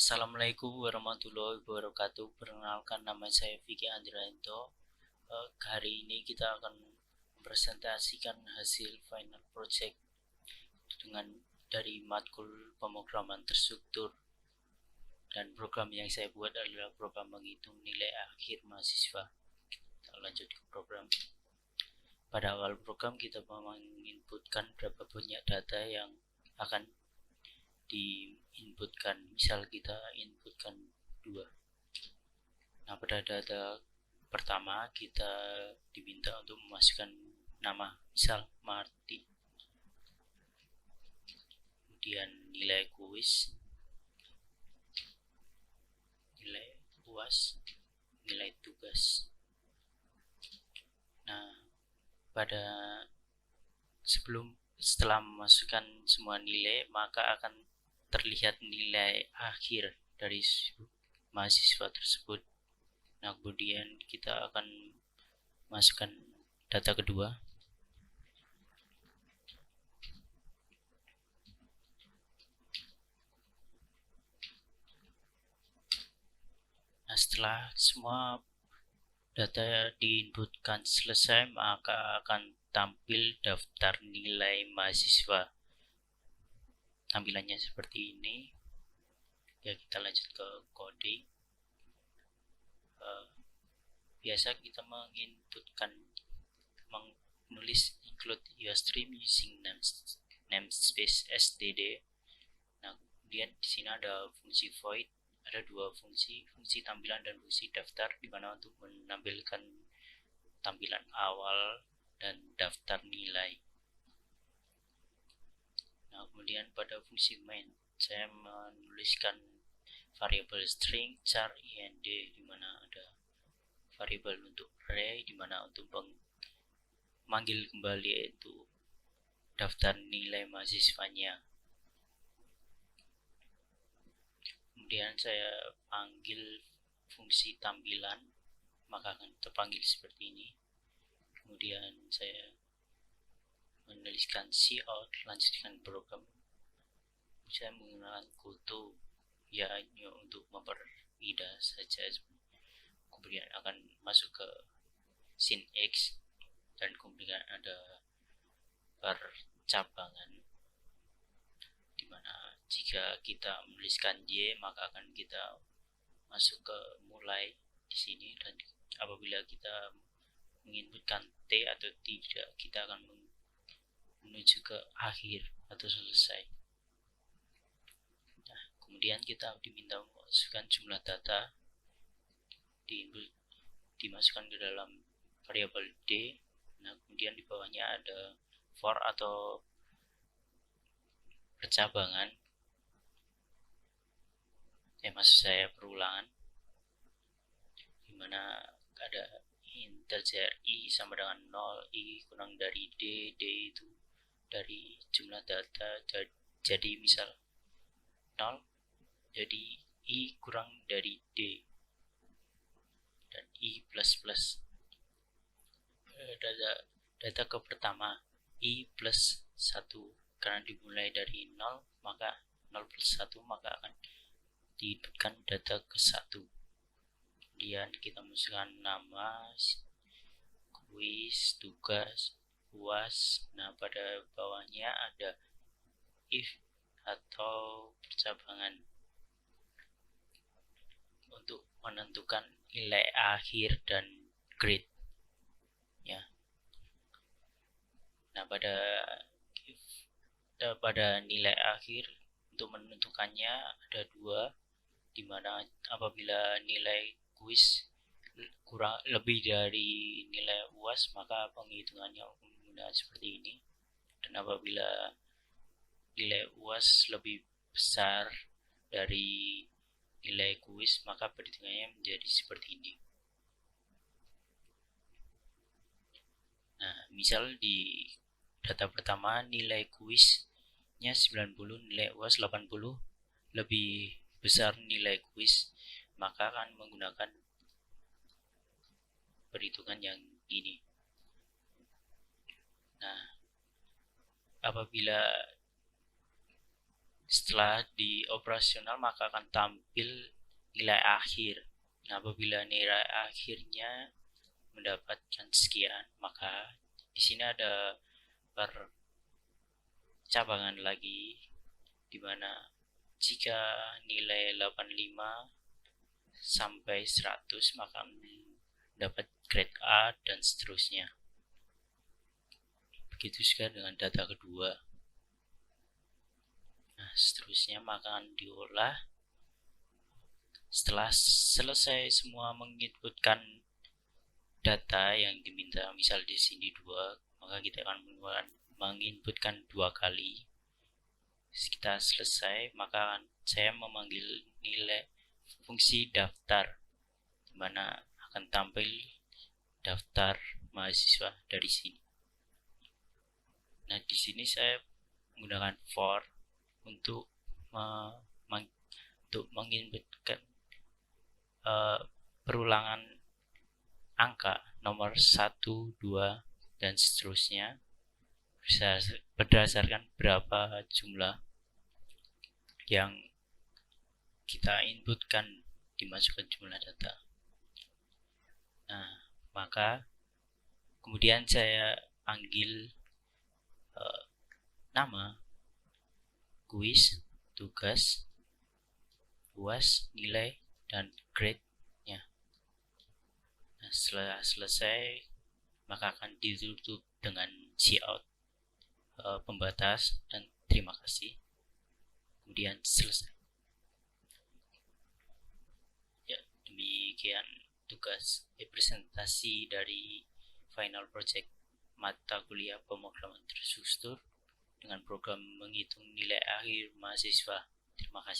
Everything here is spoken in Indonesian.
Assalamualaikum warahmatullahi wabarakatuh. Perkenalkan, nama saya Vicky Andrayanto. Hari ini kita akan mempresentasikan hasil final project dengan dari matkul pemrograman terstruktur, dan program yang saya buat adalah program menghitung nilai akhir mahasiswa. Kita lanjut ke program. Pada awal program kita menginputkan berapa banyak data yang akan diinputkan. Misal kita inputkan 2. Nah, pada data pertama kita diminta untuk memasukkan nama, misal Marti. Kemudian nilai kuis, nilai UAS, nilai tugas. Nah, setelah memasukkan semua nilai, maka akan terlihat nilai akhir dari mahasiswa tersebut. Nah, kemudian kita akan masukkan data kedua. Nah, setelah semua data diinputkan selesai, maka akan tampil daftar nilai mahasiswa. Tampilannya seperti ini. Ya, kita lanjut ke coding. Biasa kita menulis include your stream using namespace std. Nah, kemudian di sini ada fungsi void, ada dua fungsi tampilan dan fungsi daftar, di mana untuk menampilkan tampilan awal dan daftar nilai. Nah, kemudian pada fungsi main saya menuliskan variabel string char ind, di mana ada variabel untuk array, di mana untuk memanggil kembali yaitu daftar nilai mahasiswanya. Kemudian saya panggil fungsi tampilan, maka akan terpanggil seperti ini. Kemudian saya menuliskan cout, lanjutkan program. Saya menggunakan goto, ya hanya untuk mempermudah saja. Kemudian akan masuk ke sin x, dan kemudian ada percabangan, dimana jika kita menuliskan y, maka akan kita masuk ke mulai di sini, dan apabila kita menginputkan t atau tidak, kita akan menuju ke akhir atau selesai. Nah, kemudian kita diminta memasukkan jumlah data, dimasukkan ke dalam variabel d. Nah, kemudian di bawahnya ada for atau percabangan, maksud saya perulangan, dimana ada integer i sama dengan 0, i kurang dari d, d itu dari jumlah data, jadi misal 0, jadi i kurang dari d, dan i plus plus. Data ke pertama i plus 1, karena dimulai dari 0, maka 0 plus 1, maka akan diinputkan data ke 1. Kemudian kita masukkan nama, kuis, tugas, UAS. Nah, pada bawahnya ada if atau percabangan untuk menentukan nilai akhir dan grade ya. Nah, pada nilai akhir untuk menentukannya ada 2, dimana apabila nilai kuis kurang lebih dari nilai UAS, maka penghitungannya menggunakan seperti ini, dan apabila nilai UAS lebih besar dari nilai kuis, maka perhitungannya menjadi seperti ini. Nah, misal di data pertama nilai kuisnya 90, nilai UAS 80, lebih besar nilai kuis, maka akan menggunakan perhitungan yang ini. Nah, apabila Setelah di operasional maka akan tampil nilai akhir. Nah, apabila nilai akhirnya mendapatkan sekian, maka di sini ada percabangan lagi, di mana jika nilai 85 sampai 100 maka dapat grade A dan seterusnya. Begitu juga dengan data kedua. Nah, seterusnya maka akan diolah. Setelah selesai semua menginputkan data yang diminta, misal di sini 2, maka kita akan menginputkan 2 kali. Kita selesai, maka saya memanggil nilai fungsi daftar, di mana akan tampil daftar mahasiswa dari sini. Nah, di sini saya menggunakan for untuk menginputkan perulangan angka nomor 1, 2, dan seterusnya berdasarkan berapa jumlah yang kita inputkan dimasukkan jumlah data. Nah, maka kemudian saya panggil nama, kuis, tugas, UAS, nilai, dan grade-nya. Nah, setelah selesai maka akan ditutup dengan cout, pembatas, dan terima kasih. Kemudian selesai. Ya, demikian tugas presentasi dari final project mata kuliah pemrograman terstruktur dengan program menghitung nilai akhir mahasiswa. Terima kasih.